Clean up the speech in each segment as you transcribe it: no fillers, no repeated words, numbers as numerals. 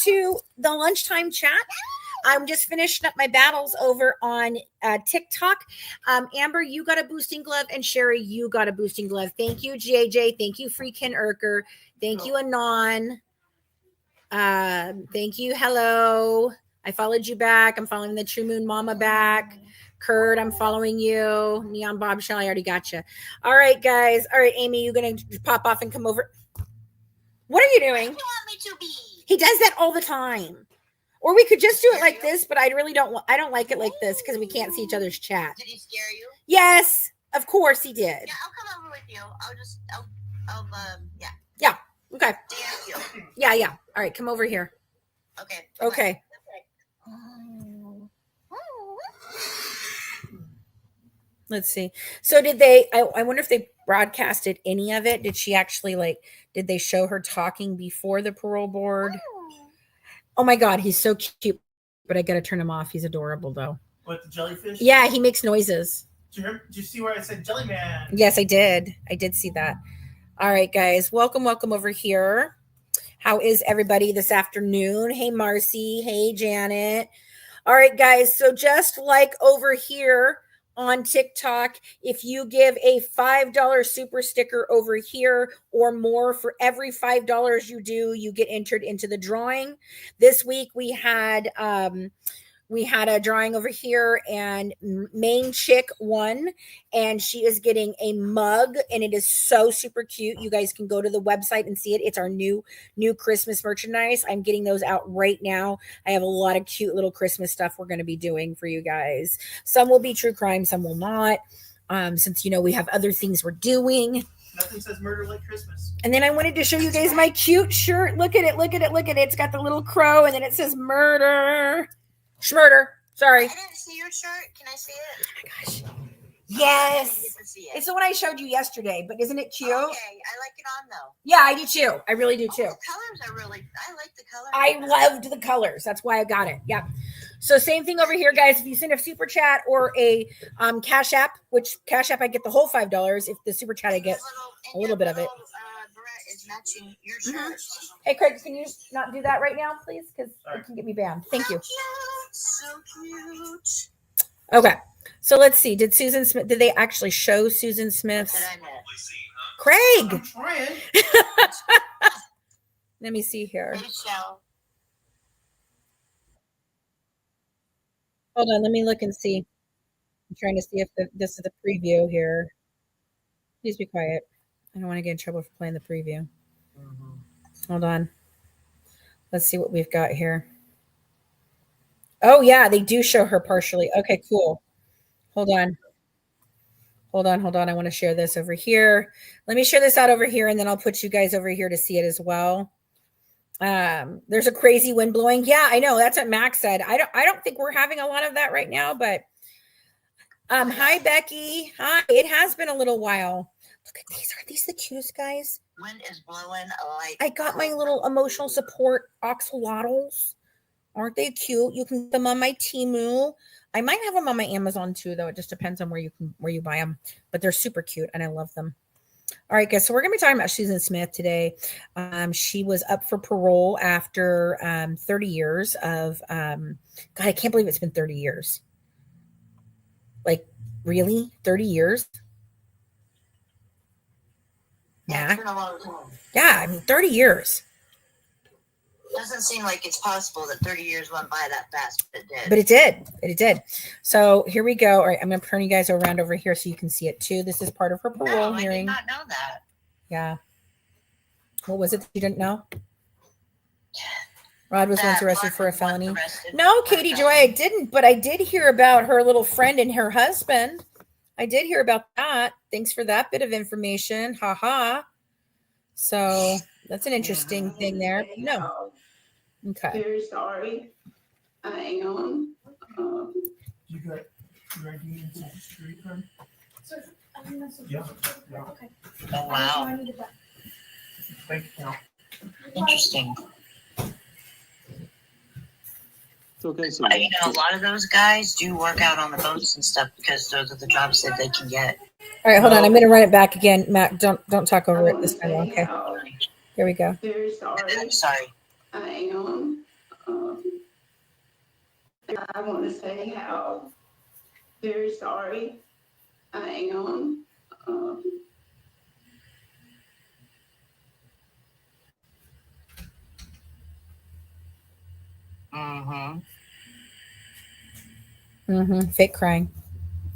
to the lunchtime chat. I'm just finishing up my battles over on TikTok. Amber, you got a boosting glove, and Sherry, you got a boosting glove. Thank you, JJ. Thank you, Freakin' Urker. Thank you, Anon. Thank you. Hello. I followed you back. I'm following the True Moon Mama back. Kurt, I'm following you. Neon Bombshell, I already got you. All right, guys. All right, Amy, you going to pop off and come over? What are you doing? What do you want me to be? He does that all the time. Or we could just do it like this, but I really don't. I don't like it like this because we can't see each other's chat. Did he scare you? Yes, of course he did. Yeah, I'll come over with you. Yeah. Yeah. Okay. Thank you. Yeah. All right, come over here. Okay. Okay. Let's see. So did they, I wonder if they broadcasted any of it. Did she actually did they show her talking before the parole board? Oh my God, he's so cute, but I got to turn him off. He's adorable though. What, the jellyfish? Yeah, he makes noises. Did you see where I said Jellyman? Yes, I did. I did see that. All right, guys, welcome over here. How is everybody this afternoon? Hey, Marcy. Hey, Janet. All right, guys. So just like over here on TikTok, if you give a $5 super sticker over here or more for every $5 you do, you get entered into the drawing. This week we had a drawing over here, and Main Chick won, and she is getting a mug, and it is so super cute. You guys can go to the website and see it. It's our new Christmas merchandise. I'm getting those out right now. I have a lot of cute little Christmas stuff we're going to be doing for you guys. Some will be true crime, some will not. Since we have other things we're doing. Nothing says murder like Christmas. And then I wanted to show you guys my cute shirt. Look at it. It's got the little crow, and then it says murder. Schmurder. Sorry. I didn't see your shirt. Can I see it? Oh my gosh. Yes. It. It's the one I showed you yesterday, but isn't it cute? Okay. I like it on though. Yeah, I do too. I really do too. The colors are I like the colors. I loved the colors. That's why I got it. Yeah. So same thing over here, guys. If you send a super chat or a Cash App, which Cash App I get the whole $5. If the super chat I get a little bit of it. Is matching your shirt. Mm-hmm. Hey, Craig, can you not do that right now, please? Because it can get me banned. Thank you. So cute. Okay. So let's see. Did they actually show Susan Smith's? Craig. I'm trying. Let me see here. Hold on. Let me look and see. I'm trying to see if this is the preview here. Please be quiet. I don't want to get in trouble for playing the preview. Mm-hmm. Hold on. Let's see what we've got here. Oh, yeah, they do show her partially. Okay, cool. Hold on. I want to share this over here. Let me share this out over here, and then I'll put you guys over here to see it as well. There's a crazy wind blowing. Yeah, I know. That's what Max said. I don't think we're having a lot of that right now, but hi, Becky. Hi. It has been a little while. Look at these. Are these the cutest guys? Wind is blowing like. I got my little emotional support axolotls. Aren't they cute? You can get them on my Temu. I might have them on my Amazon too, though. It just depends on where you buy them. But they're super cute, and I love them. All right, guys. So we're gonna be talking about Susan Smith today. She was up for parole after 30 years of. God, I can't believe it's been 30 years. Like, really, 30 years. Yeah, it's been a long time. Yeah, I mean, 30 years. Doesn't seem like it's possible that 30 years went by that fast, but it did. But it did. It did. So here we go. All right, I'm going to turn you guys around over here so you can see it too. This is part of her parole hearing. I did not know that. Yeah. What was it that you didn't know? Rod was once arrested for a felony. No, Katie Joy, I didn't, but I did hear about her little friend and her husband. I did hear about that. Thanks for that bit of information. Ha ha. So that's an interesting thing there. No. Okay. Very sorry. I am. You got your ID and social security card? Yeah. Okay. Oh, wow. Thank you. Interesting. Okay, so a lot of those guys do work out on the boats and stuff because those are the jobs that they can get. All right, hold on. I'm going to run it back again. Matt, don't talk over it this time. Okay. Here we go. Very sorry. I'm sorry. I am. I want to say how very sorry I am. Mm-hmm. Fake crying.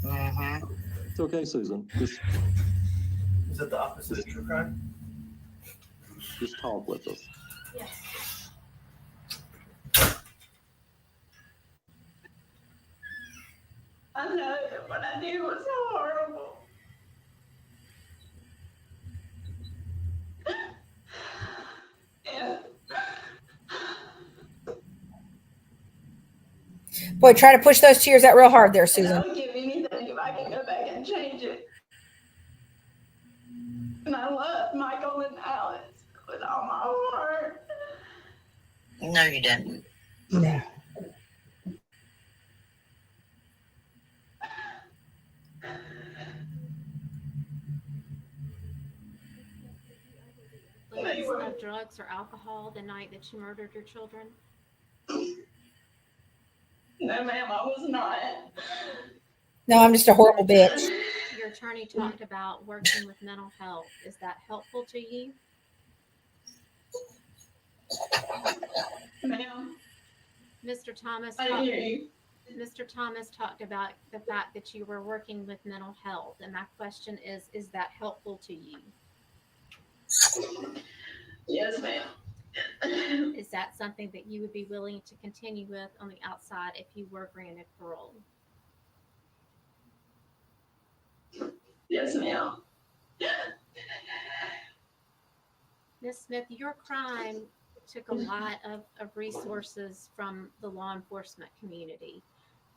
Mm-hmm. It's okay, Susan. Is it the opposite of true crime? Just talk with us. I know that what I did was horrible. And Boy, try to push those tears out real hard there, Susan. I would give anything if I could go back and change it. And I love Michael and Alex with all my heart. No, you didn't. No. Of drugs or alcohol the night that you murdered your children? No, ma'am, I was not. No, I'm just a horrible bitch. Your attorney talked about working with mental health. Is that helpful to you? Ma'am, Mr. Thomas I talked, hear you. Mr. Thomas talked about the fact that you were working with mental health. And my question is that helpful to you? Yes, ma'am. Is that something that you would be willing to continue with on the outside if you were granted parole? Yes, ma'am. Ms. Smith, your crime took a lot of resources from the law enforcement community.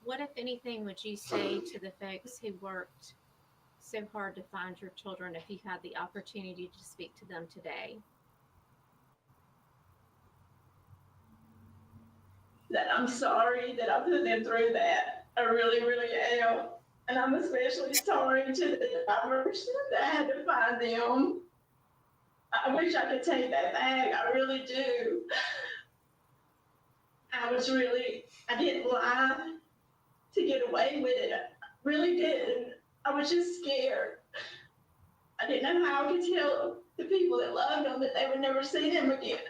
What, if anything, would you say to the folks who worked so hard to find your children if you had the opportunity to speak to them today? That I'm sorry that I put them through that. I really, really am. And I'm especially sorry to the drivers that I had to find them. I wish I could take that back. I really do. I didn't lie to get away with it. I really didn't. I was just scared. I didn't know how I could tell the people that loved them that they would never see them again.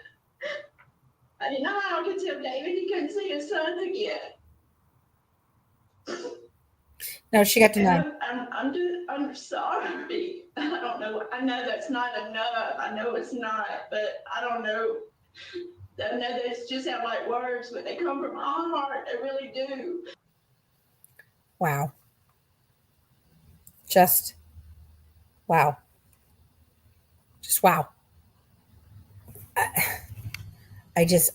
I didn't know how I could tell David he couldn't see his sons again. No, she got denied. I'm sorry. I don't know. I know that's not enough. I know it's not, but I don't know. I know those just sound like words, but they come from my heart. They really do. Wow. Just wow. Just wow. Just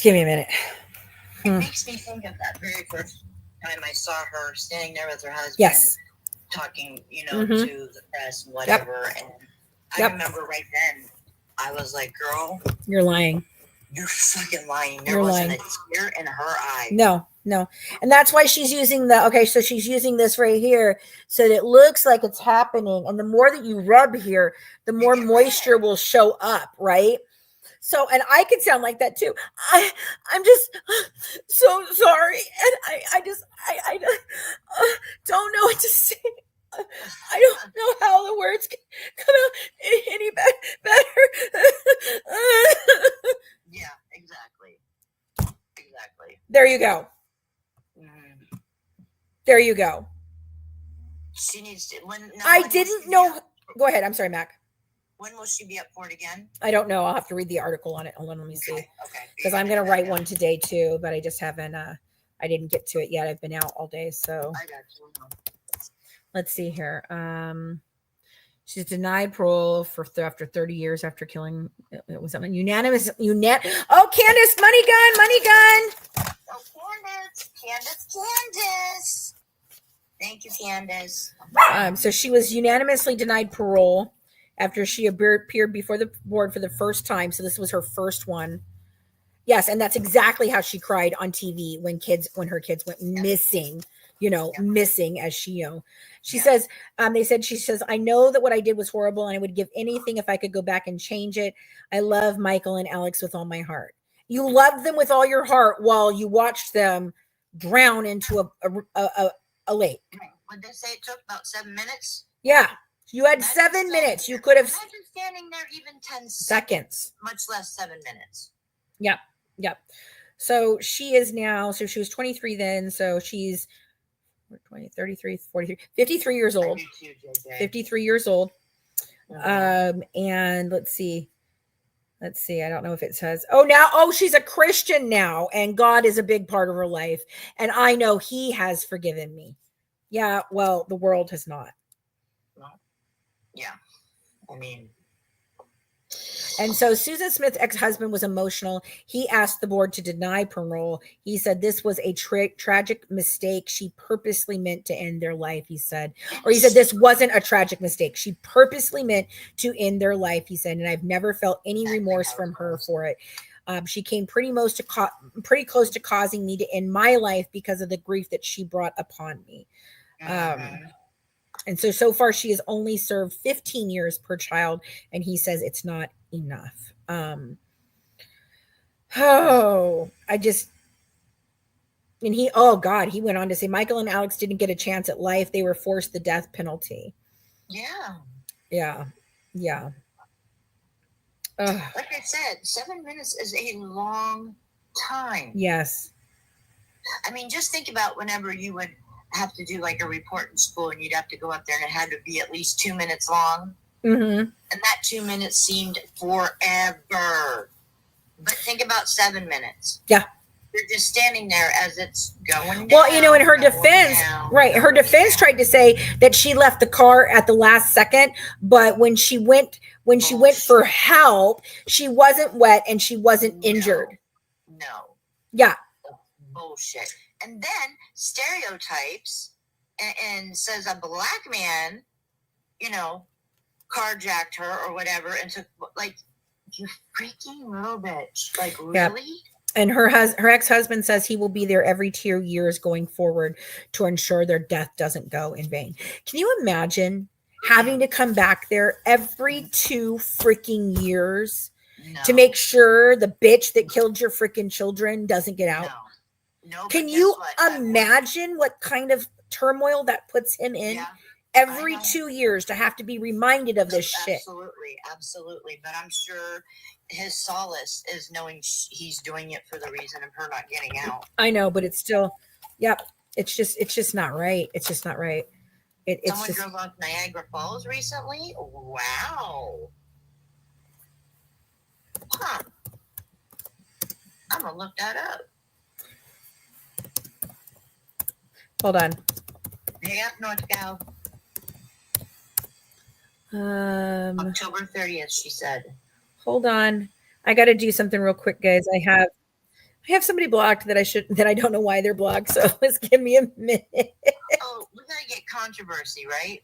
give me a minute. It makes me think of that very first time I saw her standing there with her husband. Yes. Talking, to the press and whatever. And I remember right then, I was like, girl, You're lying. You're fucking lying. There You're wasn't lying. a tear in her eye. No. And that's why she's using so she's using this right here so that it looks like it's happening. And the more that you rub here, the more moisture will show up, right? So, and I can sound like that too. I'm just so sorry. And I don't know what to say. I don't know how the words can come out any better. Yeah, exactly. There you go. There you go. She needs to. I didn't know. Go ahead. I'm sorry, Mac. When will she be up for it again? I don't know. I'll have to read the article on it. Hold on, let me see. Okay. Because I'm going to write one today too, but I just haven't. I didn't get to it yet. I've been out all day, so. I got you. Let's see here. She's denied parole after 30 years after killing. It was something unanimous. Oh, Candace, money gun. Oh, Candace. Thank you, Candace. So she was unanimously denied parole after she appeared before the board for the first time. So this was her first one. Yes, and that's exactly how she cried on TV when her kids went missing. Missing as she says, she says, I know that what I did was horrible and I would give anything if I could go back and change it. I love Michael and Alex with all my heart. You loved them with all your heart while you watched them drown into a lake. Would they say it took about 7 minutes? Yeah. You had 7 minutes. You could have. Imagine standing there even 10 seconds. Much less 7 minutes. Yep. Yep. So she is now, so she was 23 then. So she's 20, 33, 43, 53 years old. 53 years old. And let's see. I don't know if it says, she's a Christian now, and God is a big part of her life. And I know he has forgiven me. Yeah. Well, the world has not. Well, yeah. I mean, and so Susan Smith's ex-husband was emotional. He asked the board to deny parole. He said this was a tragic mistake. She purposely meant to end their life, he said. Or he said this wasn't a tragic mistake. She purposely meant to end their life, he said, and I've never felt any remorse from her for it. She came pretty close to causing me to end my life because of the grief that she brought upon me. And so far she has only served 15 years per child, and he says it's not enough. He went on to say Michael and Alex didn't get a chance at life. They were forced the death penalty. Yeah. Like I said, 7 minutes is a long time. Yes. I mean, just think about whenever you would have to do like a report in school and you'd have to go up there and it had to be at least 2 minutes long. Mm-hmm. And that 2 minutes seemed forever. But think about 7 minutes. Yeah. You're just standing there as it's going down. Well, in her defense, her defense tried to say that she left the car at the last second, but when she went for help, she wasn't wet and she wasn't injured. No. Yeah. Bullshit. And then stereotypes and says a black man, carjacked her or whatever and took, like, you freaking little bitch. Like, really? Yep. And her ex-husband says he will be there every 2 years going forward to ensure their death doesn't go in vain. Can you imagine having to come back there every 2 freaking years to make sure the bitch that killed your freaking children doesn't get out? No, can you imagine what kind of turmoil that puts him in every 2 years to have to be reminded of this shit? Absolutely. But I'm sure his solace is knowing he's doing it for the reason of her not getting out. I know, but it's still, it's just not right. It's just not right. Someone drove off Niagara Falls recently? Wow. Huh. I'm going to look that up. Hold on. Yeah, North Cal. October 30th, she said. Hold on. I got to do something real quick, guys. I have somebody blocked that I don't know why they're blocked. So let's give me a minute. Oh, we're going to get controversy, right?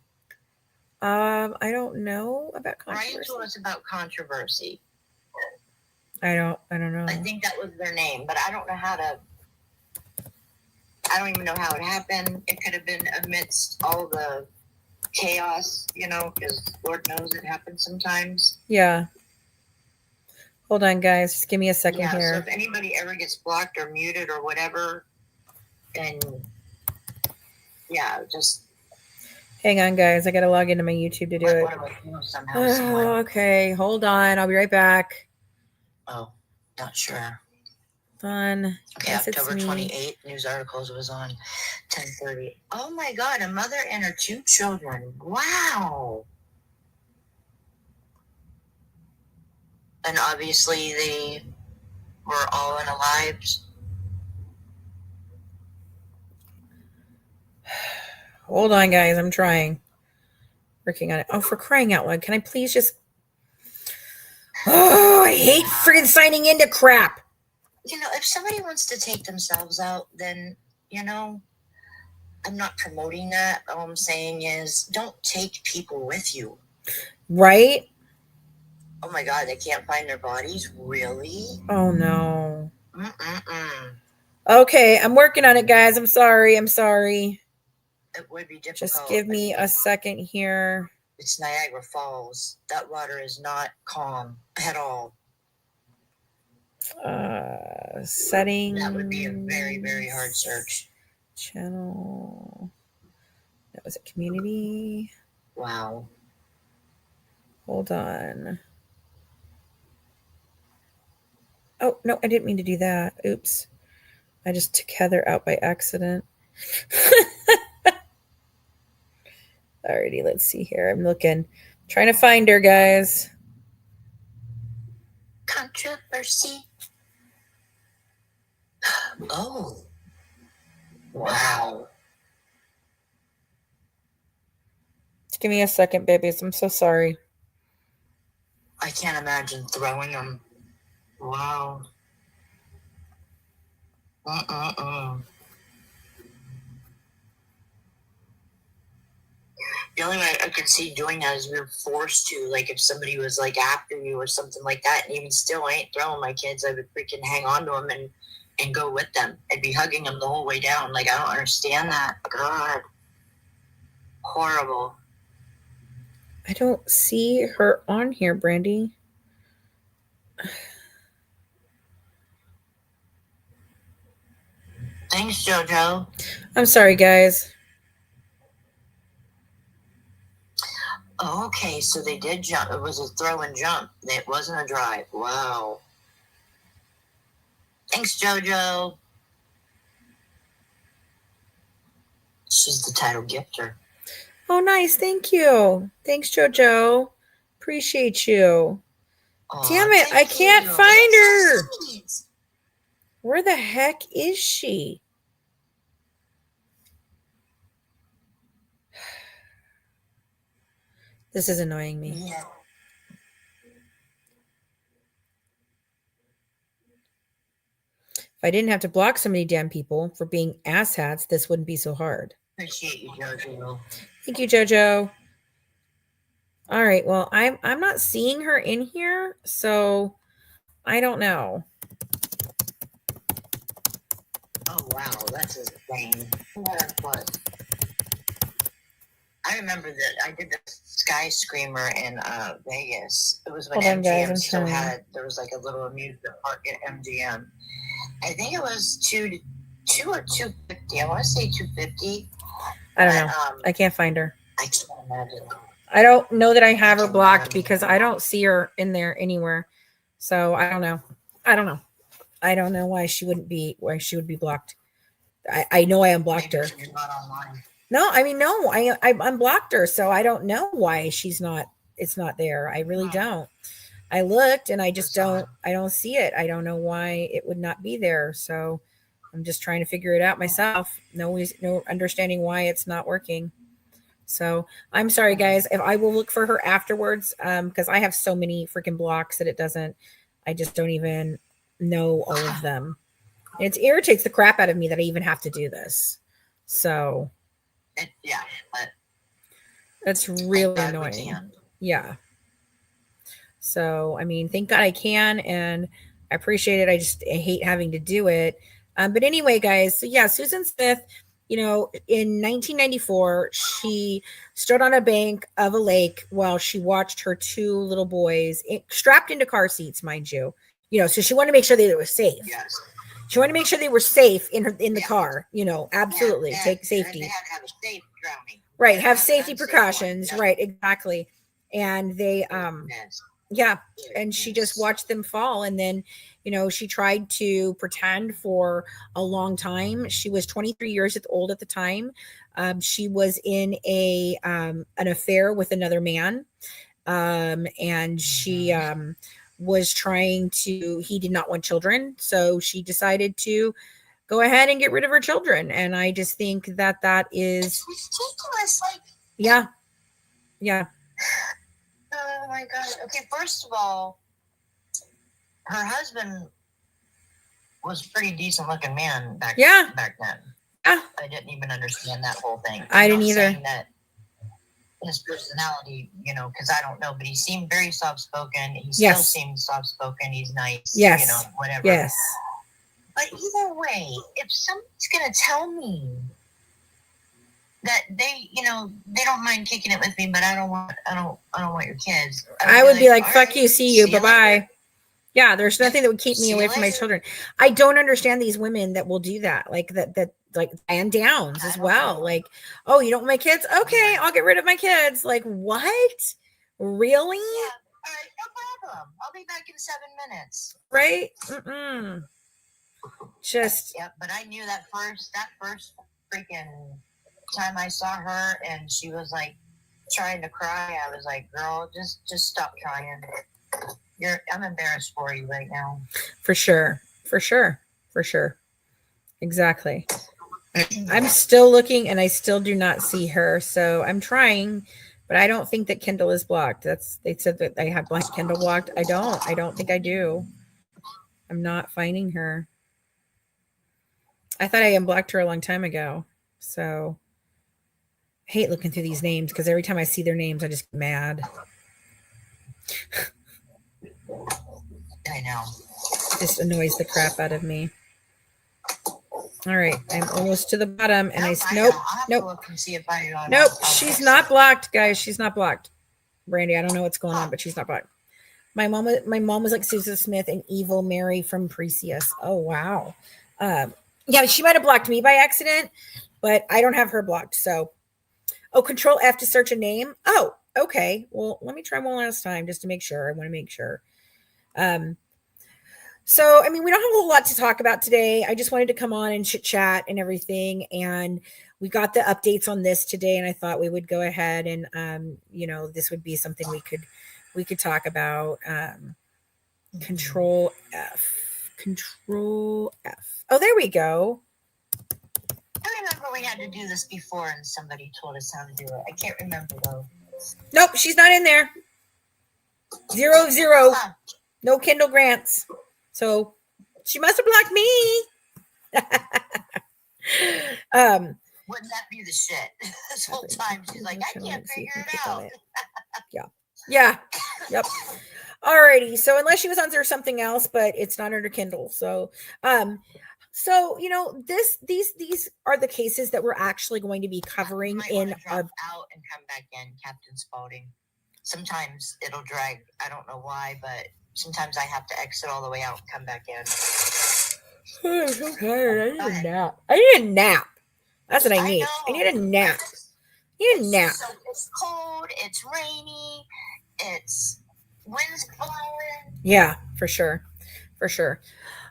I don't know about controversy. Ryan told us about controversy. I don't know. I think that was their name, but I don't even know how it happened. It could have been amidst all the chaos, because Lord knows it happens sometimes. Yeah. Hold on, guys. Just give me a second here. So if anybody ever gets blocked or muted or whatever, then just hang on, guys. I got to log into my YouTube to do it. Okay. Hold on. I'll be right back. Oh, not sure. On. Okay, yes, October 28th, news articles was on 10:30. Oh my God, a mother and her 2 children. Wow. And obviously they were all unalived. Hold on, guys. I'm trying. Working on it. Oh, for crying out loud. Can I please just... Oh, I hate freaking signing into crap. If somebody wants to take themselves out, then, I'm not promoting that. All I'm saying is don't take people with you. Right? Oh my God, they can't find their bodies? Really? Oh no. Mm-mm-mm. Okay, I'm working on it, guys. I'm sorry. It would be difficult. Just give me a second here. It's Niagara Falls. That water is not calm at all. Settings. That would be a very, very hard search. Channel. That was a community. Wow. Hold on. Oh, no, I didn't mean to do that. Oops. I just took Heather out by accident. Alrighty, let's see here. I'm looking. Trying to find her, guys. Controversy. Oh. Wow. Give me a second, babies. I'm so sorry. I can't imagine throwing them. Wow. The only way I could see doing that is we were forced to, like if somebody was like after you or something like that, and even still, I ain't throwing my kids. I would freaking hang on to them and go with them. I'd be hugging them the whole way down. Like, I don't understand that. God. Horrible. I don't see her on here, Brandy. Thanks, JoJo. I'm sorry, guys. Oh, okay, so they did jump. It was a throw and jump. It wasn't a drive. Wow. Thanks, JoJo. She's the title gifter. Oh, nice. Thank you. Thanks, JoJo. Appreciate you. Aw, damn it. I can't find her. Where the heck is she? This is annoying me. Yeah. If I didn't have to block so many damn people for being asshats, this wouldn't be so hard. Appreciate you, JoJo. Thank you, JoJo. All right. Well, I'm not seeing her in here, so I don't know. Oh, wow. That's insane. What? I remember that I did the Sky Screamer in Vegas. It was when Hold on, guys, MGM I'm still trying. had, there was like a little amusement park at MGM. I think it was two or 250. I want to say 250. I don't know. I can't find her. I can't imagine. I don't know that I have her blocked because I don't see her in there anywhere. So I don't know. I don't know why she would be blocked. I know I unblocked her. You're not online. No, I mean, no, I unblocked her. So I don't know why it's not there. I really don't. I looked and I just I don't see it. I don't know why it would not be there. So I'm just trying to figure it out myself. No understanding why it's not working. So I'm sorry, guys. If I will look for her afterwards, because I have so many freaking blocks that I just don't even know all of them. It irritates the crap out of me that I even have to do this. So Yeah, that's really annoying. Yeah. So, I mean, thank God I can, and I appreciate it. I hate having to do it. But anyway, guys, so yeah, Susan Smith, in 1994, she stood on a bank of a lake while she watched her two little boys strapped into car seats, mind you. So she wanted to make sure they were safe. Yes. She wanted to make sure they were safe in the car, absolutely. Yeah, take safety. They had to have a safe drowning. Right, have safety precautions. Yep. Right, exactly. And they yeah, and she just watched them fall, and then she tried to pretend for a long time. She was 23 years old at the time. She was in an affair with another man, and she was trying to. He did not want children, so she decided to go ahead and get rid of her children. And I just think that is it's ridiculous. Like, yeah. Oh my God. Okay, first of all, her husband was a pretty decent looking man back then. Yeah. I didn't even understand that whole thing. I didn't either. That his personality, because I don't know, but he seemed very soft spoken. He still seems soft spoken. He's nice. Yes. Whatever. Yes. But either way, if somebody's gonna tell me that they don't mind kicking it with me, but I don't want your kids. I would be like, fuck you, see you, bye-bye. Yeah, there's nothing that would keep me See you away from my later. children. I don't understand these women that will do that, like like Diane Downs I as don't well. know. Like, oh, you don't want my kids? Okay, I'll get rid of my kids. Like, what? Really? Yeah. All right, no problem. I'll be back in 7 minutes. Right? Mm-mm. Just Yep, but I knew that first freaking time I saw her and she was like trying to cry. I was like, girl, just stop trying. I'm embarrassed for you right now. for sure. Exactly. I'm still looking and I still do not see her. So I'm trying, but I don't think that Kindle is blocked. They said that I have Kindle blocked. I don't think I do. I'm not finding her. I thought I unblocked her a long time ago. So I hate looking through these names because every time I see their names, I just get mad. I know. It just annoys the crap out of me. All right, I'm almost to the bottom, and nope. She's not blocked, guys. She's not blocked. Brandy, I don't know what's going on, but she's not blocked. My mom was like Susan Smith and Evil Mary from Precious. Oh wow. Yeah, she might have blocked me by accident, but I don't have her blocked. So, Control F to search a name. Oh, okay. Well, let me try one last time just to make sure. I want to make sure. So, I mean, we don't have a whole lot to talk about today. I just wanted to come on and chit chat and everything. And we got the updates on this today. And I thought we would go ahead and, this would be something we could talk about. Control F. Oh, there we go. I remember we had to do this before and somebody told us how to do it. I can't remember though. Nope, she's not in there. 0 of 0. No Kindle grants. So she must have blocked me. Wouldn't that be the shit? This whole time she's like, I can't figure it out. Yeah. Yep. Alrighty. So unless she was under something else, but it's not under Kindle. So these are the cases that we're actually going to be covering in our out and come back in, Captain Spaulding. Sometimes it'll drag. I don't know why, but sometimes I have to exit all the way out and come back in. I'm so tired. I need a nap. That's what I need. I need a nap. It's cold. It's rainy. It's wind's blowing. Yeah, for sure.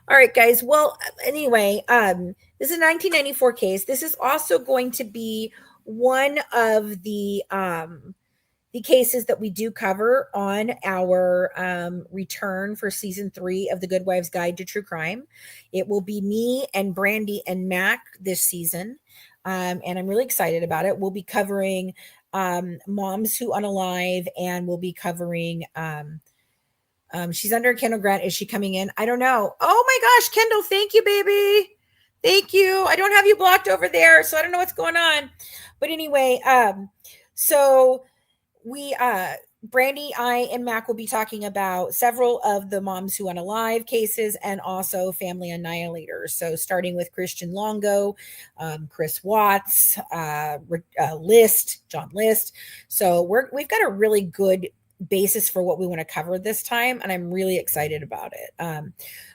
All right, guys. Well, anyway, this is a 1994 case. This is also going to be one of the cases that we do cover on our return for season 3 of the Good Wives Guide to True Crime. It will be me and Brandy and Mac this season. And I'm really excited about it. We'll be covering Moms Who Unalive, and we'll be covering she's under a Kindle grant. Is she coming in? I don't know. Oh my gosh, Kendall, thank you, baby. Thank you. I don't have you blocked over there, so I don't know what's going on. But anyway, so we Brandy, I, and Mac will be talking about several of the Moms Who Unalive cases and also Family Annihilators. So starting with Christian Longo, Chris Watts, John List. So we've got a really good basis for what we want to cover this time, and I'm really excited about it.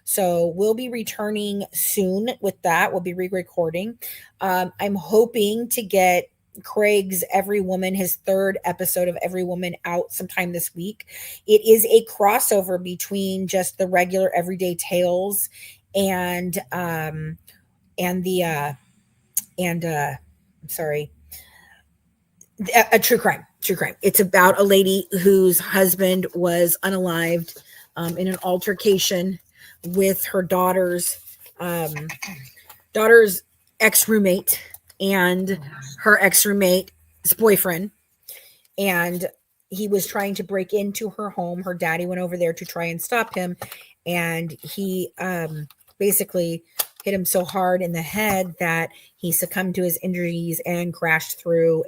So we'll be returning soon with that. We'll be re-recording. I'm hoping to get Craig's Every Woman, his 3rd episode of Every Woman, out sometime this week. It is a crossover between just the regular everyday tales and a true crime. It's about a lady whose husband was unalived in an altercation with her daughter's ex-roommate and her ex-roommate's boyfriend. And he was trying to break into her home. Her daddy went over there to try and stop him. And he basically hit him so hard in the head that he succumbed to his injuries and crashed through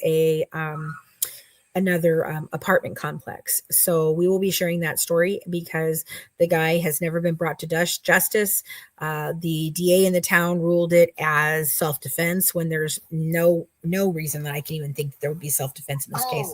another apartment complex. So we will be sharing that story because the guy has never been brought to justice. The DA in the town ruled it as self-defense when there's no reason that I can even think there would be self-defense in this case.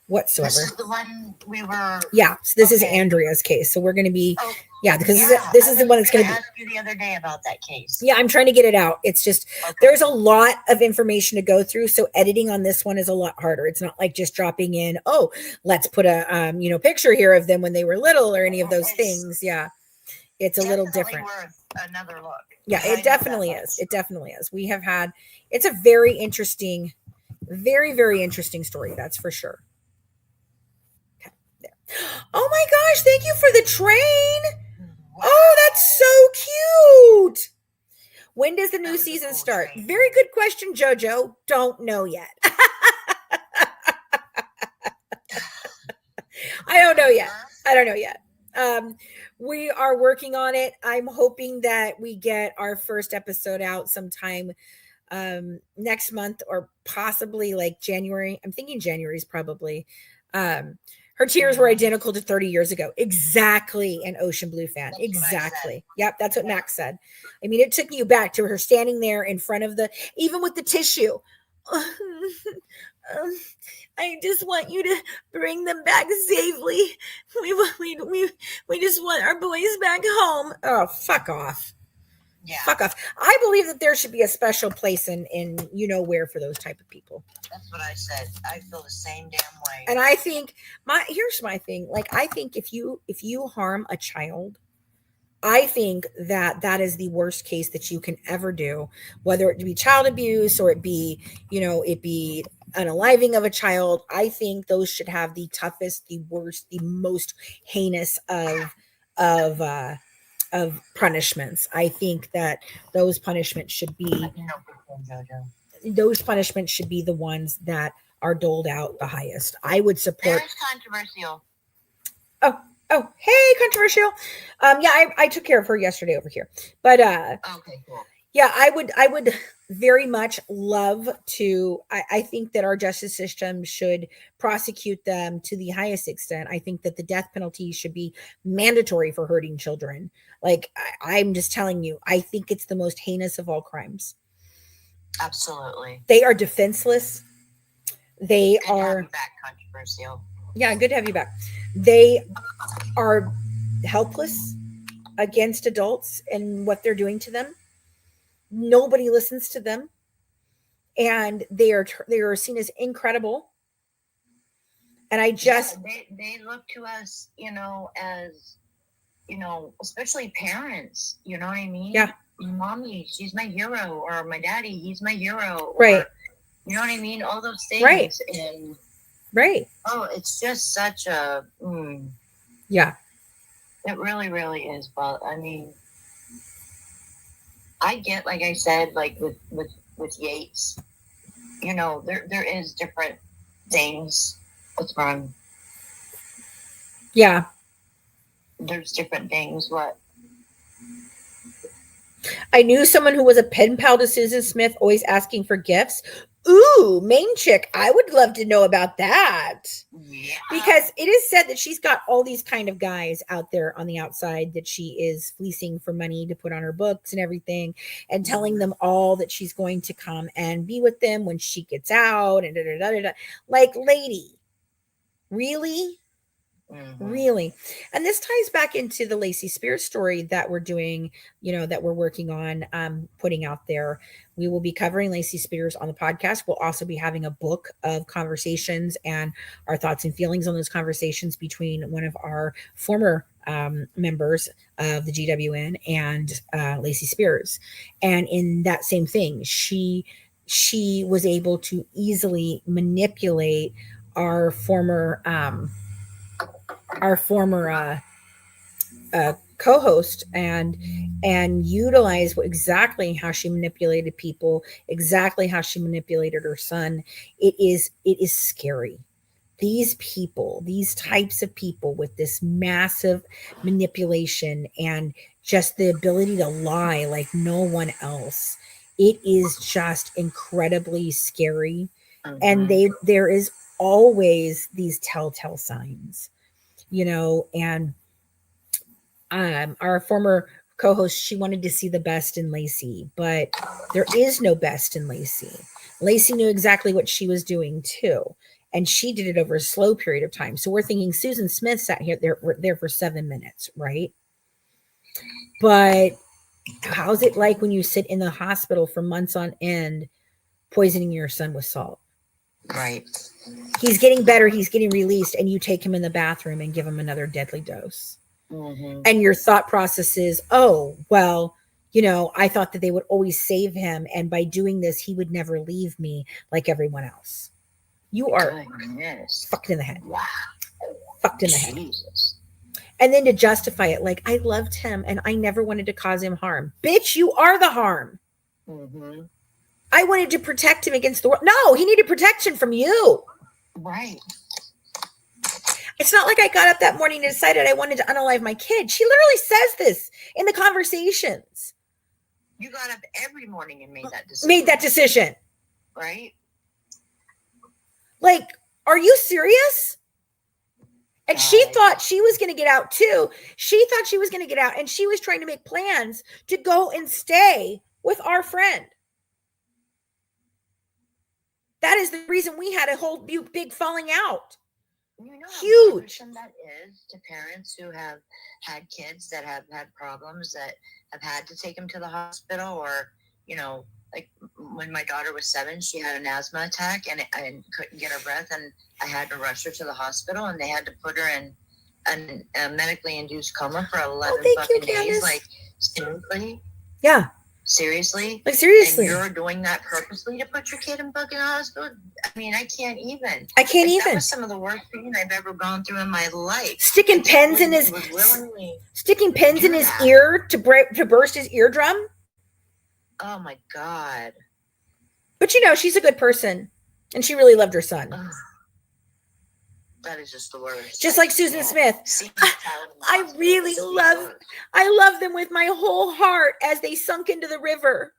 whatsoever. This is the one we were. Yeah, so this is Okay. Andrea's case. So we're going to be, Oh, yeah, because yeah, this I is the was one that's going to gonna be. ask you the other day about that case. Yeah, I'm trying to get it out. It's just Okay. there's a lot of information to go through, so editing on this one is a lot harder. It's not like just dropping in, oh, let's put a picture here of them when they were little or any of those It's things. Yeah, it's a little definitely different. worth another look. Yeah, I know it that definitely much. is. It definitely is. We have had. It's a very interesting, very very interesting story. That's for sure. Okay, there. Oh my gosh! Thank you for the train. Wow. Oh, that's so cute. When does the That new was a season cool start? train. Very good question, Jojo. Don't know yet. I don't know yet. I don't know yet. We are working on it. I'm hoping that we get our first episode out sometime next month or possibly like January. I'm thinking January is probably. Her tears were identical to 30 years ago. Exactly. An Ocean Blue fan. That's what I Exactly. Yep. That's what Max said. I mean, it took you back to her standing there in front of the, even with the tissue. I just want you to bring them back safely. We just want our boys back home. Oh, fuck off. Yeah, Fuck off. I believe that there should be a special place in where for those type of people. that's what I said. I feel the same damn way. And I think here's my thing. Like, I think if you harm a child, I think that is the worst case that you can ever do, whether it be child abuse or it be unaliving of a child. I think those should have the toughest, the worst, the most heinous of punishments. I think that those punishments should be the ones that are doled out the highest. I would support. There's controversial. Oh, hey, controversial. Yeah, I took care of her yesterday over here. But Okay, cool. yeah, I would very much love to. I think that our justice system should prosecute them to the highest extent. I think that the death penalty should be mandatory for hurting children. Like, I'm just telling you, I think it's the most heinous of all crimes. Absolutely. They are defenseless. They Good to have are. you back, controversial. Yeah, good to have you back. They are helpless against adults and what they're doing to them. Nobody listens to them, and they are seen as incredible. And I just they look to us, as especially parents. You know what I mean? Yeah. Mommy, she's my hero, or my daddy, he's my hero. Right. Or, you know what I mean? All those things. Right. And right. oh, it's just such a. Yeah. It really, really is. But I mean, I get, like I said, like with Yates, there is different things with Ron. Yeah. There's different things. What? I knew someone who was a pen pal to Susan Smith, always asking for gifts. Ooh, main chick. I would love to know about that. Yeah. Because it is said that she's got all these kind of guys out there on the outside that she is fleecing for money to put on her books and everything, and telling them all that she's going to come and be with them when she gets out and da. Like, lady, really? Mm-hmm. Really? And this ties back into the Lacey Spears story that we're doing, that we're working on putting out there. We will be covering Lacey Spears on the podcast. We'll also be having a book of conversations and our thoughts and feelings on those conversations between one of our former members of the GWN and Lacey Spears. And in that same thing, she was able to easily manipulate our former co-host and utilize exactly how she manipulated people, exactly how she manipulated her son. It is scary. These people, these types of people with this massive manipulation and just the ability to lie like no one else, it is just incredibly scary. Mm-hmm. And there is always these telltale signs, and our former co-host, she wanted to see the best in Lacey, but there is no best in Lacey. Lacey knew exactly what she was doing too. and she did it over a slow period of time. So we're thinking Susan Smith sat there for 7 minutes, right? But how's it like when you sit in the hospital for months on end, poisoning your son with salt? Right. He's getting better, he's getting released, and you take him in the bathroom and give him another deadly dose. Mm-hmm. And your thought process is, oh, well, you know, I thought that they would always save him, and by doing this, he would never leave me like everyone else. You are fucked in the head. Wow. Fucked in the head. Jesus. And then to justify it, like, I loved him and I never wanted to cause him harm. Bitch, you are the harm. Mm-hmm. I wanted to protect him against the world. No, he needed protection from you. Right. It's not like I got up that morning and decided I wanted to unalive my kid. She literally says this in the conversations. You got up every morning and made that decision. Made that decision. Right? Like, are you serious? And God. she thought she was going to get out too. She thought she was going to get out, and she was trying to make plans to go and stay with our friend. That is the reason we had a whole big falling out. You know how Huge. bothersome that is to parents who have had kids that have had problems, that have had to take them to the hospital, or, you know, like when my daughter was 7, she had an asthma attack and couldn't get her breath, and I had to rush her to the hospital, and they had to put her in a medically induced coma for 11 fucking days. Like, seriously? Yeah. Seriously? Like, seriously. And you're doing that purposely to put your kid in fucking hospital? I mean, I can't even. That was some of the worst pain I've ever gone through in my life. Sticking pens in his ear to burst his eardrum. Oh my God. But you know, she's a good person, and she really loved her son. Ugh. That is just the worst. Just like Susan Smith. I love them with my whole heart as they sunk into the river.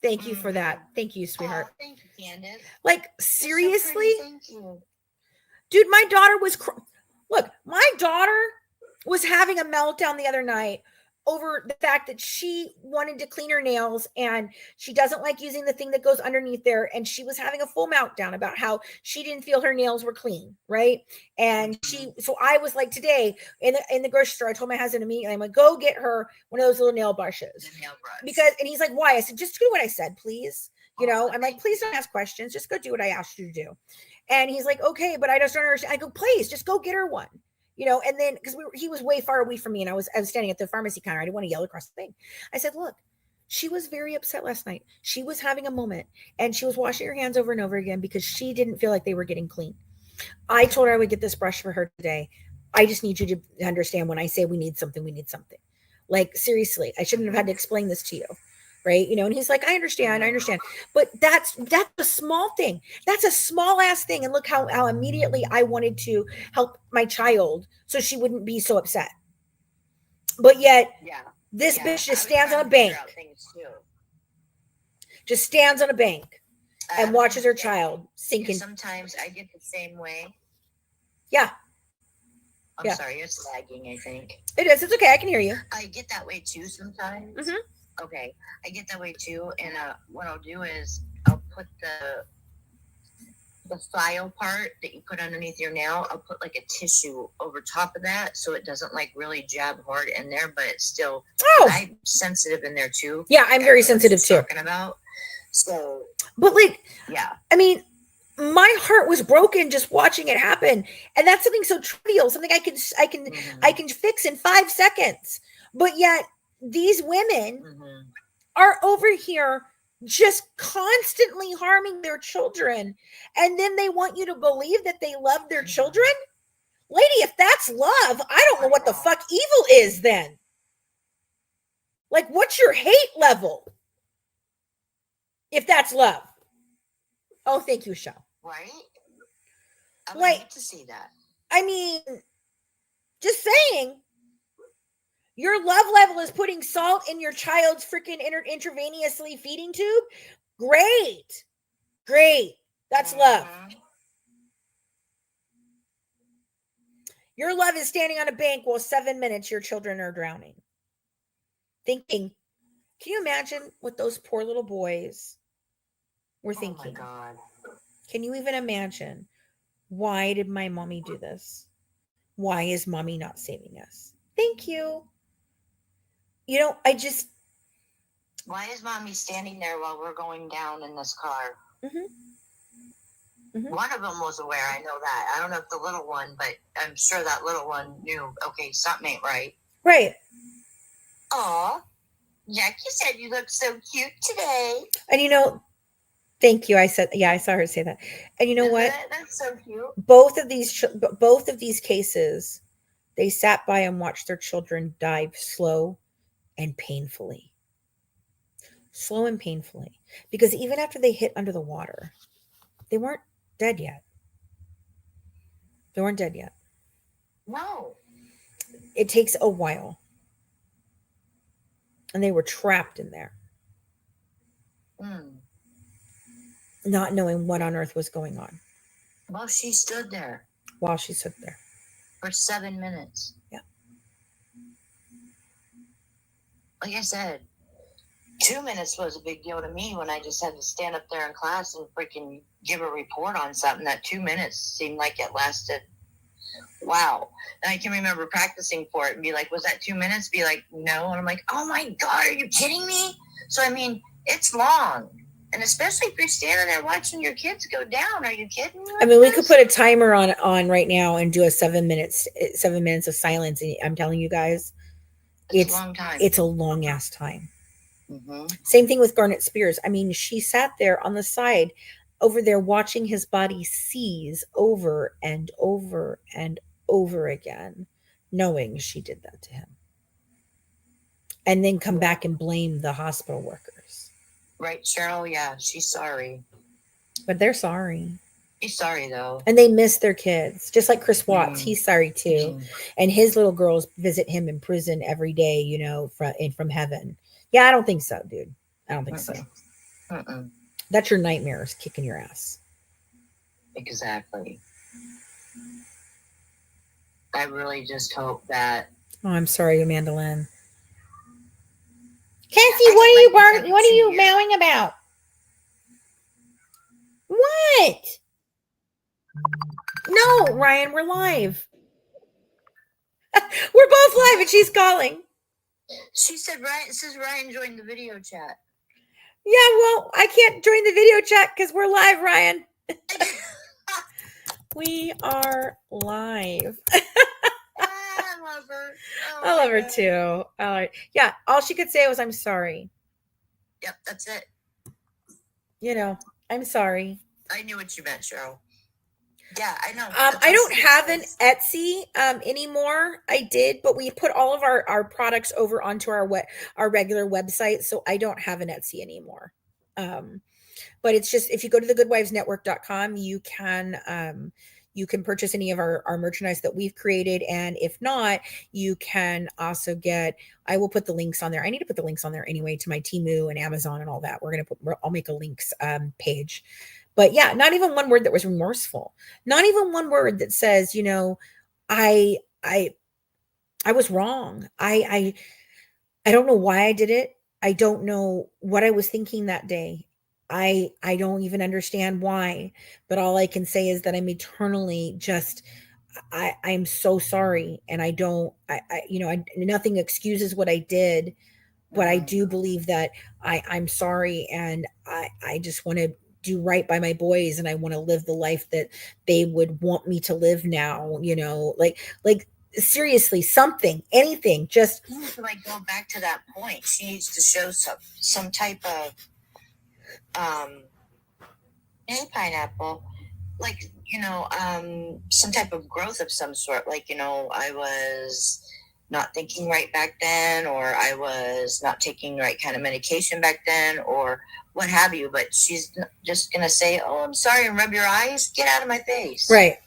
Thank you for that. Thank you, sweetheart. Oh, thank you, Candace. Like, seriously? So thank you. Dude, my daughter my daughter was having a meltdown the other night over the fact that she wanted to clean her nails, and she doesn't like using the thing that goes underneath there. And she was having a full meltdown about how she didn't feel her nails were clean. Right. And so I was like, today in the grocery store, I told my husband immediately, I'm like, go get her one of those little nail brushes. And he's like, why? I said, just do what I said, please. You know, I'm like, please don't ask questions. Just go do what I asked you to do. And he's like, okay, but I just don't understand. I go, please just go get her one. You know, and then because he was way far away from me, and I was standing at the pharmacy counter. I didn't want to yell across the thing. I said, look, she was very upset last night. She was having a moment, and she was washing her hands over and over again because she didn't feel like they were getting clean. I told her I would get this brush for her today. I just need you to understand when I say we need something, we need something. Like, seriously, I shouldn't have had to explain this to you. Right. You know, and he's like, I understand. But that's a small thing. That's a small ass thing. And look how immediately I wanted to help my child so she wouldn't be so upset. But yet this bitch just stands on a bank. Just stands on a bank and watches her child sinking. Sometimes I get the same way. Yeah. I'm sorry, it's lagging, I think. It is. It's okay. I can hear you. I get that way too sometimes. Mm-hmm. Okay, I get that way too, and what I'll do is I'll put the file part that you put underneath your nail. I'll put like a tissue over top of that so it doesn't like really jab hard in there, but it's still. I'm sensitive in there too. Yeah, I'm very sensitive too. Talking about so, but like, yeah, I mean, my heart was broken just watching it happen, and that's something so trivial, something I can fix in 5 seconds, but yet. These women are over here just constantly harming their children. And then they want you to believe that they love their children. Lady, if that's love, I don't know what the fuck evil is then. Like, what's your hate level? If that's love. Oh, thank you, Shell. Right? I would like to see that. I mean, just saying. Your love level is putting salt in your child's freaking intravenously feeding tube. Great. That's love. Your love is standing on a bank while 7 minutes your children are drowning. Thinking, can you imagine what those poor little boys were thinking? Oh my God. Can you even imagine? Why did my mommy do this? Why is mommy not saving us? Thank you. I just. Why is mommy standing there while we're going down in this car? One of them was aware. I know that. I don't know if the little one, but I'm sure that little one knew, okay, something ain't right. Right. Aw, Jackie said you look so cute today. And thank you. I saw her say that. And you know what? That's so cute. Both of these cases, they sat by and watched their children die slow and painfully. Slow and painfully. Because even after they hit under the water, they weren't dead yet. They weren't dead yet. No. It takes a while. And they were trapped in there. Not knowing what on earth was going on. Well, she stood there. While she stood there. For 7 minutes. Yeah. Like I said, 2 minutes was a big deal to me when I just had to stand up there in class and freaking give a report on something. That 2 minutes seemed like it lasted. Wow. And I can remember practicing for it and be like, was that 2 minutes? Be like, no. And I'm like, oh my God, are you kidding me? So, I mean, it's long. And especially if you're standing there watching your kids go down. Are you kidding me? I mean, we could put a timer on right now and do a 7 minutes of silence. And I'm telling you guys, it's a long time. It's a long ass time. Mm-hmm. Same thing with Garnet Spears. I mean, she sat there on the side over there watching his body seize over and over and over again, knowing she did that to him. And then come back and blame the hospital workers. Right, Cheryl? Yeah, she's sorry. But they're sorry. He's sorry, though. And they miss their kids. Just like Chris Watts. He's sorry, too. And his little girls visit him in prison every day, from heaven. Yeah, I don't think so, dude. I don't think so. That's your nightmares kicking your ass. Exactly. I really just hope that... Oh, I'm sorry, Amanda Lynn. Cassie, what are you mowing about? What? No, Ryan, we're live. We're both live and she's calling. She said it says Ryan joined the video chat. Yeah, well, I can't join the video chat because we're live, Ryan. We are live. I love her. Oh, I love her too. Yeah, all she could say was, I'm sorry. Yep, that's it. I'm sorry. I knew what you meant, Cheryl. Yeah, I know. I don't have an Etsy anymore. I did, but we put all of our products over onto our regular website, so I don't have an Etsy anymore. But it's just, if you go to thegoodwivesnetwork.com, you can purchase any of our merchandise that we've created. And if not, you can also I will put the links on there. I need to put the links on there anyway to my Temu and Amazon and all that. I'll make a links page. But yeah, not even one word that was remorseful. Not even one word that says, I was wrong. I don't know why I did it. I don't know what I was thinking that day. I don't even understand why, but all I can say is that I'm eternally I'm so sorry. And nothing excuses what I did, but I do believe that I'm sorry. And I just want to do right by my boys. And I want to live the life that they would want me to live now, like seriously, anything, just to go back to that point. She needs to show some type of pineapple, some type of growth of some sort. I was not thinking right back then, or I was not taking the right kind of medication back then, or what have you. But she's just gonna say, "Oh, I'm sorry," and rub your eyes. Get out of my face. Right.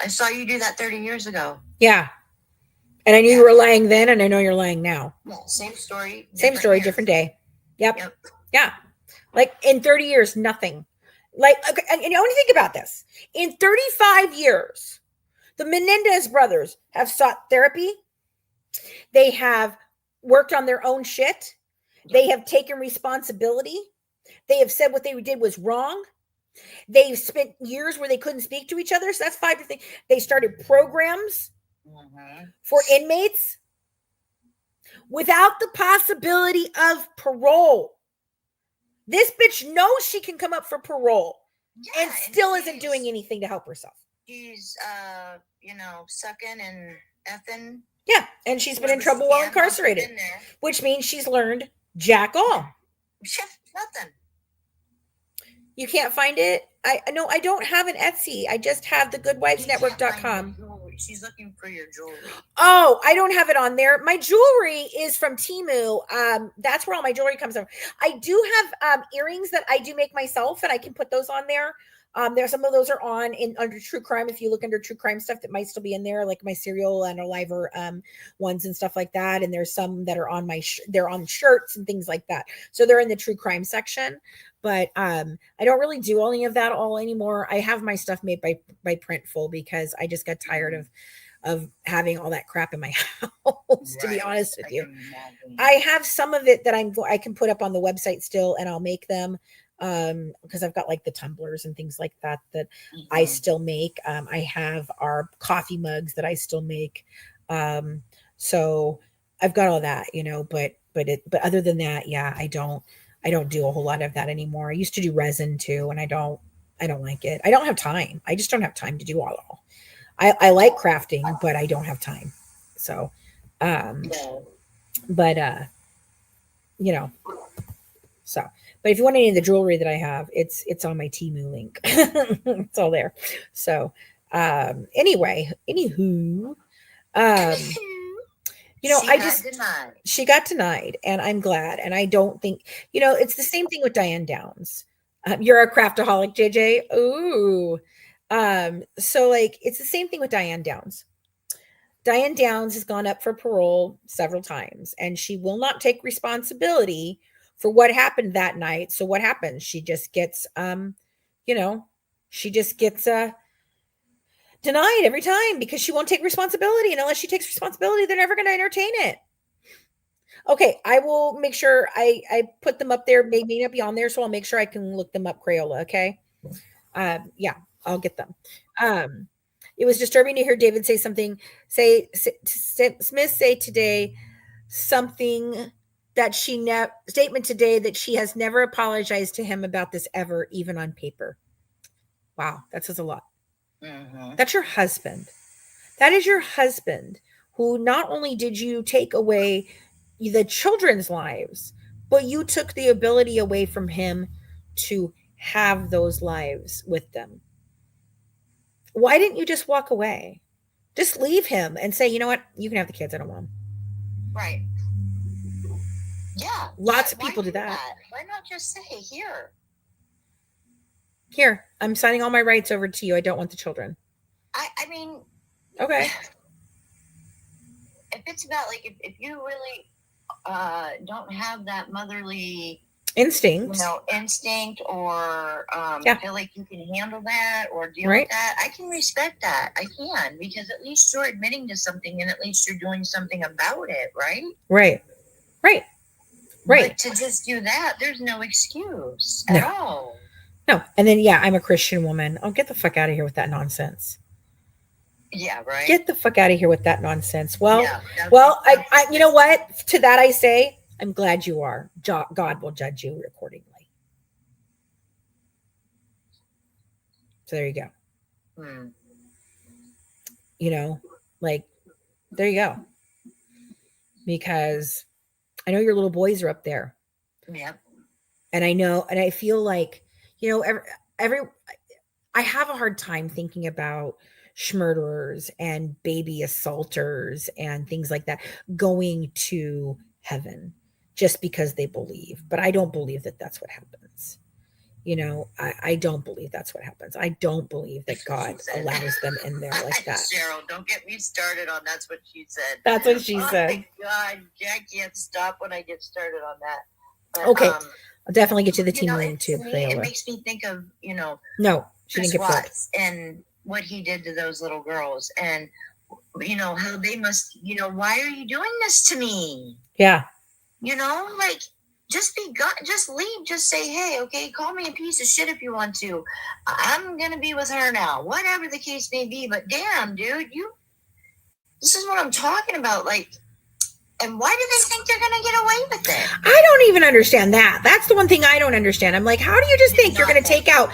I saw you do that 30 years ago. Yeah. And I knew you were lying then, and I know you're lying now. Yeah, same story. Different day. Yep. Yeah. Like in 30 years, nothing. Like, okay, and when you think about this, in 35 years, the Menendez brothers have sought therapy. They have worked on their own shit. They have taken responsibility. They have said what they did was wrong. They've spent years where they couldn't speak to each other. So that's 5 things. They started programs for inmates without the possibility of parole. This bitch knows she can come up for parole and still isn't doing anything to help herself. She's, sucking and effing. Yeah, and she's been in trouble while incarcerated, which means she's learned jack all. Nothing. You can't find it? I don't have an Etsy. I just have the goodwivesnetwork.com. She's looking for your jewelry. Oh, I don't have it on there. My jewelry is from Temu. That's where all my jewelry comes from. I do have earrings that I do make myself, and I can put those on there. There's some of those are on under true crime. If you look under true crime stuff, that might still be in there, like my Serial and Aliver ones and stuff like that. And there's some that are on they're on shirts and things like that. So they're in the true crime section. But I don't really do any of that all anymore. I have my stuff made by Printful because I just got tired of having all that crap in my house, to be honest with you. I have some of it that I can put up on the website still, and I'll make them because I've got like the tumblers and things like that I still make. I have our coffee mugs that I still make. So I've got all that, but other than that, yeah, I don't do a whole lot of that anymore. I used to do resin too, and I don't like it. I don't have time. I just don't have time to do all. I like crafting, but I don't have time. So, but if you want any of the jewelry that I have, it's on my Temu link. It's all there. So, anyway, anywho, she got denied, and I'm glad. And I don't think, it's the same thing with Diane Downs. You're a craftaholic, JJ. Ooh. So like, it's the same thing with Diane Downs. Diane Downs has gone up for parole several times, and she will not take responsibility for what happened that night. So what happens? She just gets, denied every time because she won't take responsibility. And unless she takes responsibility, they're never going to entertain it. Okay, I will make sure I put them up there. They may not be on there, so I'll make sure I can look them up, Crayola, okay? Yeah, I'll get them. It was disturbing to hear David say something, Smith say today something that statement today that she has never apologized to him about this ever, even on paper. Wow, that says a lot. Mm-hmm. That's your husband. That is your husband who not only did you take away the children's lives, but you took the ability away from him to have those lives with them. Why didn't you just walk away? Just leave him and say, you know what? You can have the kids. I don't want them. Right. Yeah. Lots of people do that. Why not just say, Here, I'm signing all my rights over to you. I don't want the children. I mean. Okay. If it's about like, if you really don't have that motherly instinct, or feel like you can handle that or deal with that, I can respect that. I can, because at least you're admitting to something and at least you're doing something about it, right? Right. But to just do that, there's no excuse at all. No. And then, I'm a Christian woman. Oh, get the fuck out of here with that nonsense. Yeah, right. Get the fuck out of here with that nonsense. Well, I you know what? To that I say, I'm glad you are. God will judge you accordingly. So there you go. There you go. Because I know your little boys are up there. Yeah. And I know, and I feel like, I have a hard time thinking about murderers and baby assaulters and things like that going to heaven just because they believe. But I don't believe that that's what happens. I don't believe that's what happens. I don't believe that God allows them in there like that. Cheryl, don't get me started on that's what she said. That's what she said. My God, I can't stop when I get started on that. But, okay. I'll definitely get you the team link too. It makes me think of, No, she didn't get Watts and what he did to those little girls, and how they must, why are you doing this to me? Yeah. just leave. Just say, hey, okay, call me a piece of shit if you want to. I'm gonna be with her now, whatever the case may be. But damn, dude, this is what I'm talking about. Like, and why do they think they're gonna get away with it? I don't even understand that. That's the one thing I don't understand. I'm like, how do you just think you're gonna take out,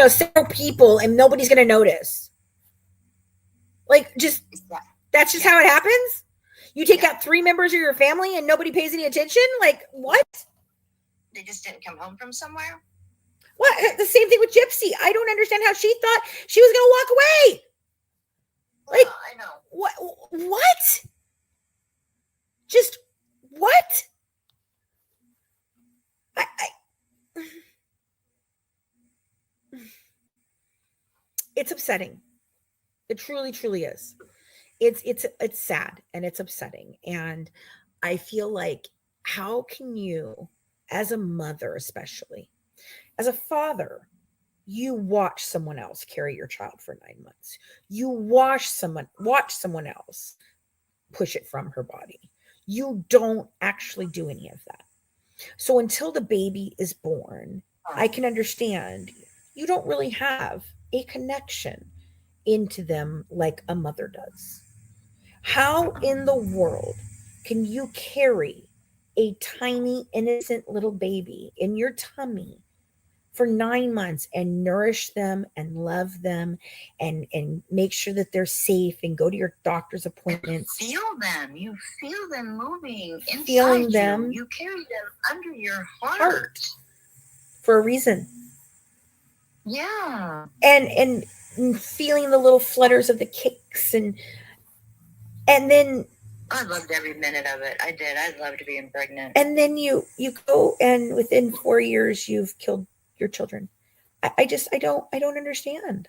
several people and nobody's gonna notice? Like, that's just how it happens? You take out 3 members of your family and nobody pays any attention? Like, what? They just didn't come home from somewhere? What? The same thing with Gypsy. I don't understand how she thought she was going to walk away. Like, I know. What? Just what? It's upsetting. It truly, truly is. It's sad and it's upsetting. And I feel like, how can you, as a mother, especially as a father, you watch someone else carry your child for 9 months. You watch someone else push it from her body. You don't actually do any of that. So until the baby is born, I can understand you don't really have a connection into them like a mother does. How in the world can you carry a tiny, innocent little baby in your tummy for 9 months and nourish them and love them and make sure that they're safe and go to your doctor's appointments? Feel them. You feel them moving inside Feeling them. You carry them under your heart. For a reason. Yeah. And feeling the little flutters of the kicks and then I loved every minute of it. I did. I loved being pregnant. And then you go and within 4 years you've killed your children. I don't understand.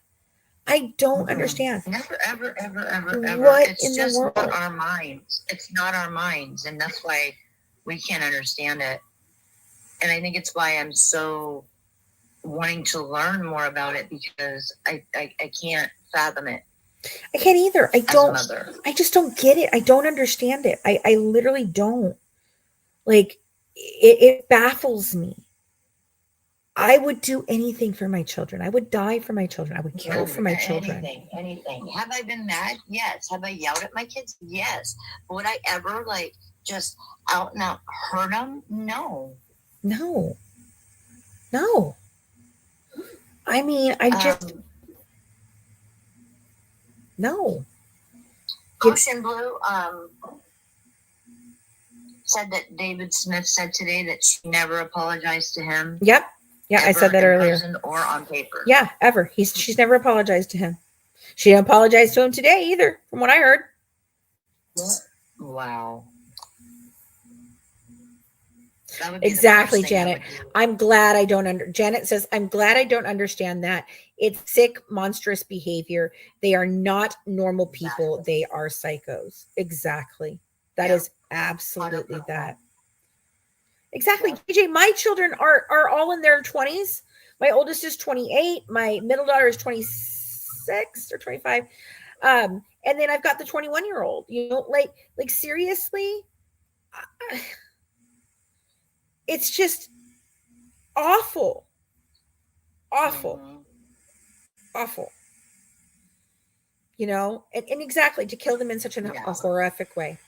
I don't understand. Never, ever, ever, ever, ever. What it's in just the world? not our minds. It's not our minds. And that's why we can't understand it. And I think it's why I'm so wanting to learn more about it, because I can't fathom it. I can't either. I just don't get it. I don't understand it. I literally don't. Like, it baffles me. I would do anything for my children. I would die for my children. I would kill for my children. Anything. Have I been mad? Yes. Have I yelled at my kids? Yes. Would I ever just out and out hurt them? No. I mean, no. Ocean Blue said that David Smith said today that she never apologized to him. Yep. Yeah, I said that earlier. In person or on paper. Yeah, ever. She's never apologized to him. She didn't apologize to him today either, from what I heard. Wow. Exactly, Janet. I'm glad I don't Janet says, I'm glad I don't understand that. It's sick, monstrous behavior. They are not normal people. Exactly. They are psychos. Exactly. That is absolutely 100%. That. Exactly. Yeah. DJ, my children are all in their 20s. My oldest is 28. My middle daughter is 26 or 25. And then I've got the 21-year-old, like seriously, it's just awful. Awful. And exactly, to kill them in such a horrific way.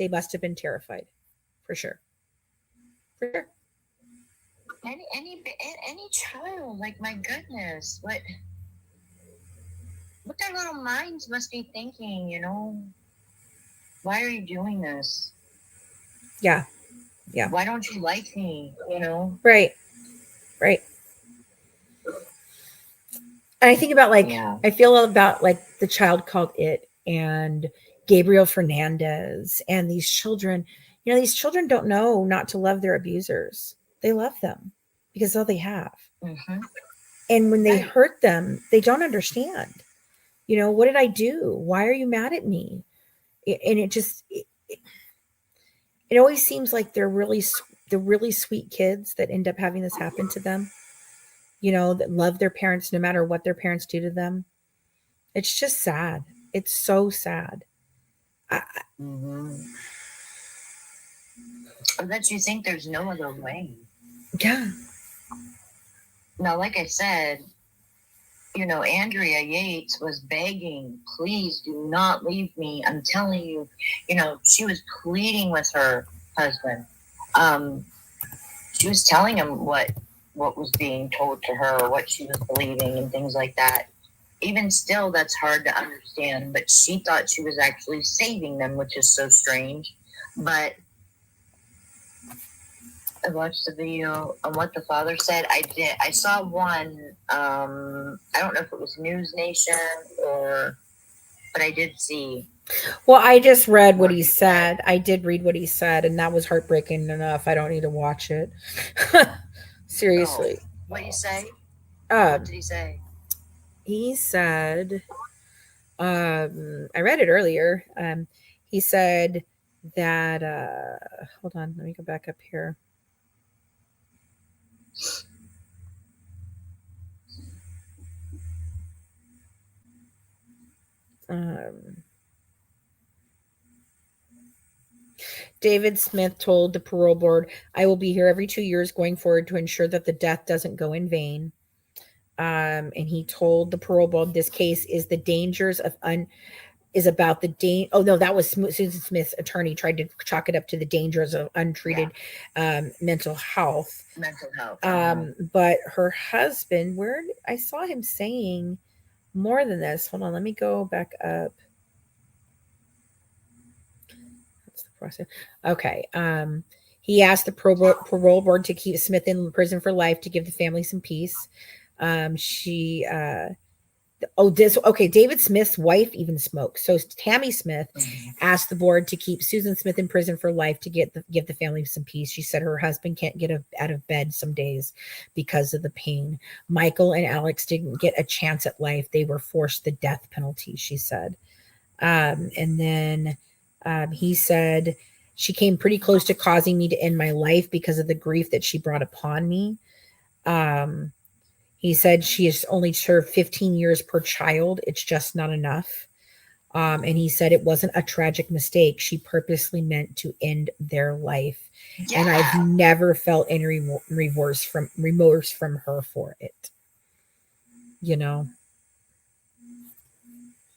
They must have been terrified, for sure. Any child, like, my goodness, what their little minds must be thinking, why are you doing this? Yeah. Why don't you like me? Right. And I think about I feel about the child called It and Gabriel Fernandez and these children. These children don't know not to love their abusers. They love them because all they have. Mm-hmm. And when they hurt them, they don't understand. What did I do? Why are you mad at me? And it always seems like they're really sweet kids that end up having this happen to them. That love their parents no matter what their parents do to them. It's just sad. It's so sad. That you think there's no other way. Yeah. Now, like I said, Andrea Yates was begging, please do not leave me. I'm telling you, she was pleading with her husband. She was telling him what was being told to her, what she was believing, and things like that. Even still, that's hard to understand. But she thought she was actually saving them, which is so strange. But I watched the video on what the father said. I saw one. I don't know if it was News Nation but I did see. Well, I just read what he said. I did read what he said, and that was heartbreaking enough. I don't need to watch it. Seriously. What did he say? What What did he say? He said, I read it earlier. He said that, hold on, let me go back up here. David Smith told the parole board, I will be here every 2 years going forward to ensure that the death doesn't go in vain. And he told the parole board, this case is the dangers of is about the oh no, that was Susan Smith's attorney tried to chalk it up to the dangers of untreated mental health. But her husband, I saw him saying more than this. Hold on, let me go back up. That's the process. Okay. He asked the parole board to keep Smith in prison for life to give the family some peace. David Smith's wife even smoked. So Tammy Smith asked the board to keep Susan Smith in prison for life to give the family some peace. She said her husband can't get out of bed some days because of the pain. Michael and Alex didn't get a chance at life. They were forced the death penalty, she said. And then he said, she came pretty close to causing me to end my life because of the grief that she brought upon me. He said she has only served 15 years per child. It's just not enough. And he said it wasn't a tragic mistake. She purposely meant to end their life. Yeah. And I've never felt any remorse from her for it.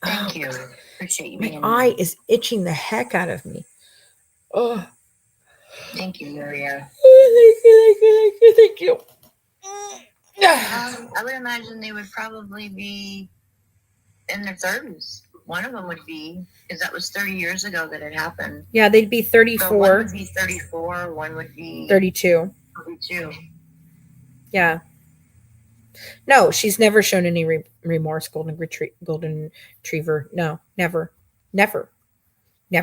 Thank you. Appreciate you. My eye is itching the heck out of me. Oh. Thank you, Maria. Thank you. I would imagine they would probably be in their 30s. One of them would be, because that was 30 years ago that it happened. Yeah, they'd be 34. So one would be 34, one would be 32. 32. Yeah. No, she's never shown any remorse, golden retriever. No, never.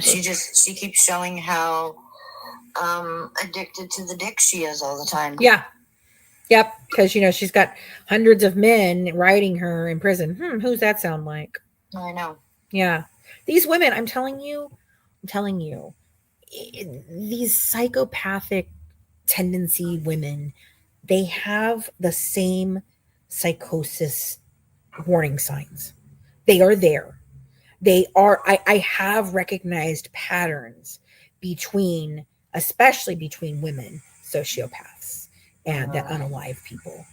She keeps showing how addicted to the dick she is all the time. Yeah. Yep, because she's got hundreds of men riding her in prison. Who's that sound like? I know. Yeah. These women, I'm telling you, these psychopathic tendency women, they have the same psychosis warning signs. They are there. They are, I have recognized patterns especially between women sociopaths and that unalive people.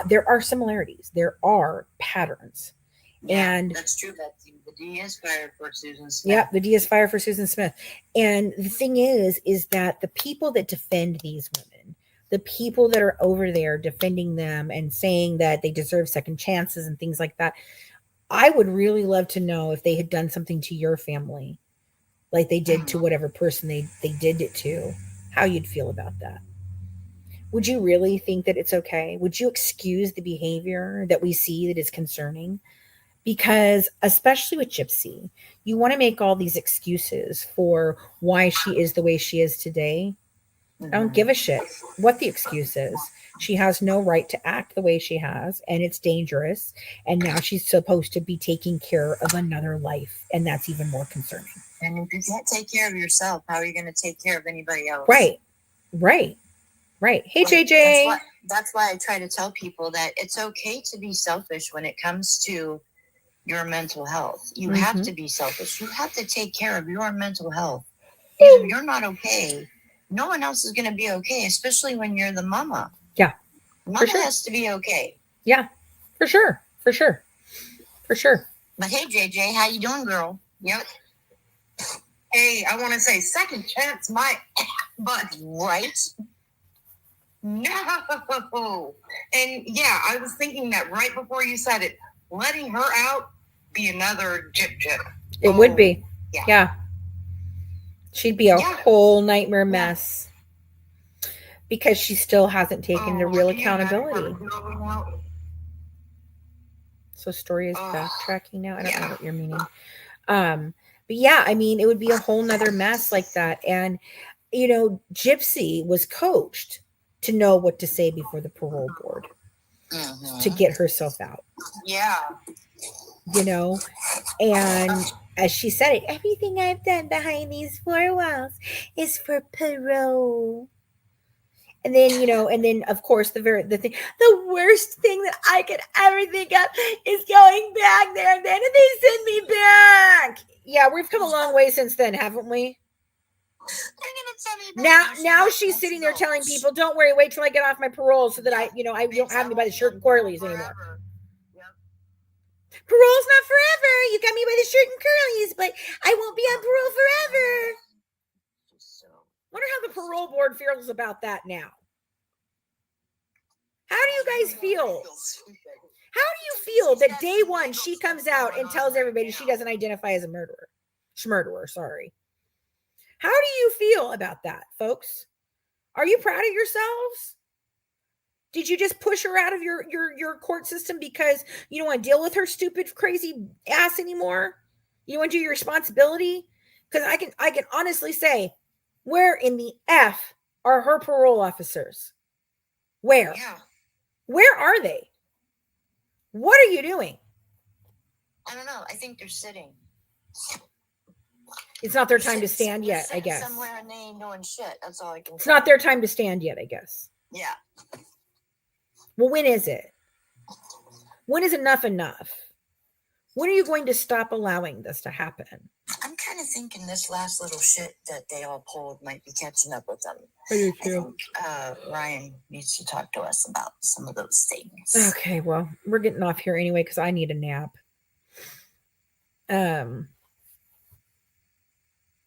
There are similarities. There are patterns. Yeah, and that's true, Betsy. The D is fired for Susan Smith. Yeah, the D is fired for Susan Smith. And the thing is that the people that defend these women, the people that are over there defending them and saying that they deserve second chances and things like that, I would really love to know if they had done something to your family, like they did to whatever person they did it to, how you'd feel about that. Would you really think that it's okay? Would you excuse the behavior that we see that is concerning? Because especially with Gypsy, you want to make all these excuses for why she is the way she is today. I don't give a shit what the excuse is. She has no right to act the way she has, and it's dangerous. And now she's supposed to be taking care of another life, and that's even more concerning. And if you can't take care of yourself, how are you going to take care of anybody else? Right. Hey, JJ. That's why I try to tell people that it's okay to be selfish when it comes to your mental health. You have to be selfish. You have to take care of your mental health. If you're not okay, no one else is going to be okay, especially when you're the mama. Yeah, Mama sure. has to be okay. Yeah, for sure. For sure. For sure. But hey, JJ, how you doing, girl? Yep. Hey, I want to say second chance my butt, right? No. And yeah, I was thinking that right before you said it. Letting her out be another jip. It would be. Yeah. She'd be a whole nightmare mess because she still hasn't taken the real accountability. So Story is backtracking now. I don't know what you're meaning. But yeah, I mean, it would be a whole nother mess like that. And, you know, Gypsy was coached to know what to say before the parole board to get herself out. Yeah. You know, and as she said it, everything I've done behind these four walls is for parole. And then, you know, and then of course the worst thing that I could ever think of is going back there and then they send me back. Yeah, we've come a long way since then, haven't we? Now she's sitting there telling people, don't worry, wait till I get off my parole so that I don't have me by the shirt and curlies anymore. Parole's not forever. You got me by the shirt and curlies, but I won't be on parole forever. Wonder how the parole board feels about that now. How do you guys feel? How do you feel that day one she comes out and tells everybody she doesn't identify as a murderer? Schmurderer, sorry. How do you feel about that, folks? Are you proud of yourselves? Did you just push her out of your court system because you don't want to deal with her stupid, crazy ass anymore? You want to do your responsibility? Because I can honestly say, where in the F are her parole officers? Where? Yeah. Where are they? What are you doing? I don't know. I think they're sitting. It's not their time to stand yet, I guess. Somewhere and they ain't doing shit. That's all I can say. It's not their time to stand yet, I guess. Yeah. Well, when is it? When is enough enough? When are you going to stop allowing this to happen? I'm kind of thinking this last little shit that they all pulled might be catching up with them. I do too. I think Ryan needs to talk to us about some of those things. Okay, well, we're getting off here anyway because I need a nap.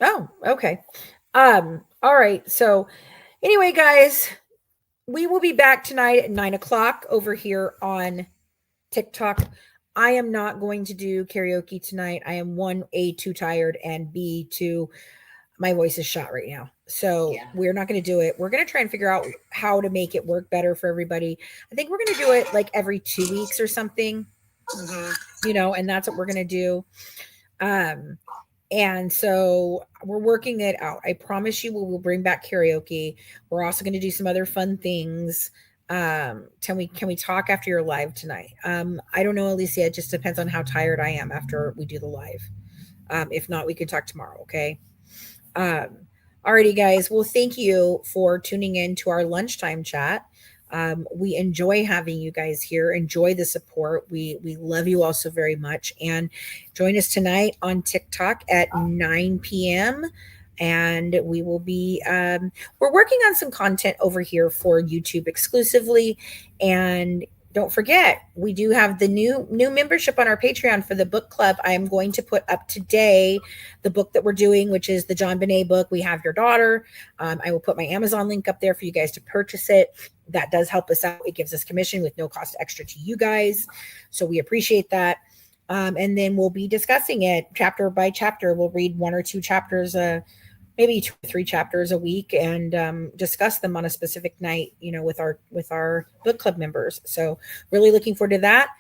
Oh, okay. All right. So anyway, guys, we will be back tonight at 9:00 over here on TikTok. I am not going to do karaoke tonight. I am A, too tired, and B, my voice is shot right now. So we're not going to do it. We're going to try and figure out how to make it work better for everybody. I think we're going to do it like every 2 weeks or something, and that's what we're going to do. And so we're working it out. I promise you we'll bring back karaoke. We're also going to do some other fun things. Can we talk after your live tonight? I don't know, Alicia. It just depends on how tired I am after we do the live. If not, we can talk tomorrow. Okay. Alrighty, guys. Well, thank you for tuning in to our lunchtime chat. We enjoy having you guys here. Enjoy the support. We love you all so very much. And join us tonight on TikTok at 9 p.m. And we will be, we're working on some content over here for YouTube exclusively. And don't forget, we do have the new membership on our Patreon for the book club. I am going to put up today the book that we're doing, which is the John Bonet book, We Have Your Daughter. I will put my Amazon link up there for you guys to purchase it. That does help us out. It gives us commission with no cost extra to you guys. So we appreciate that. And then we'll be discussing it chapter by chapter. We'll read 1 or 2 chapters, maybe 2 or 3 chapters a week, and discuss them on a specific night, with our book club members. So really looking forward to that.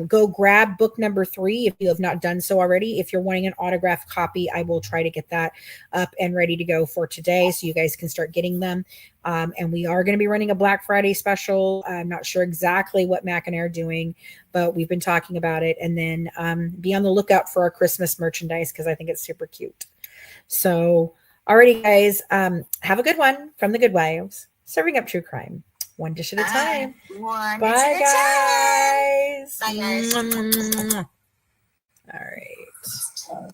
Go grab book number 3 if you have not done so already. If you're wanting an autographed copy, I will try to get that up and ready to go for today so you guys can start getting them. And we are going to be running a Black Friday special. I'm not sure exactly what Mac and I are doing, but we've been talking about it. And then be on the lookout for our Christmas merchandise because I think it's super cute. So alrighty, guys, have a good one from the Good Wives, serving up true crime, one dish at a time. Bye, guys. Bye, guys. All right.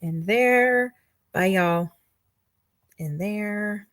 In there. Bye, y'all. In there.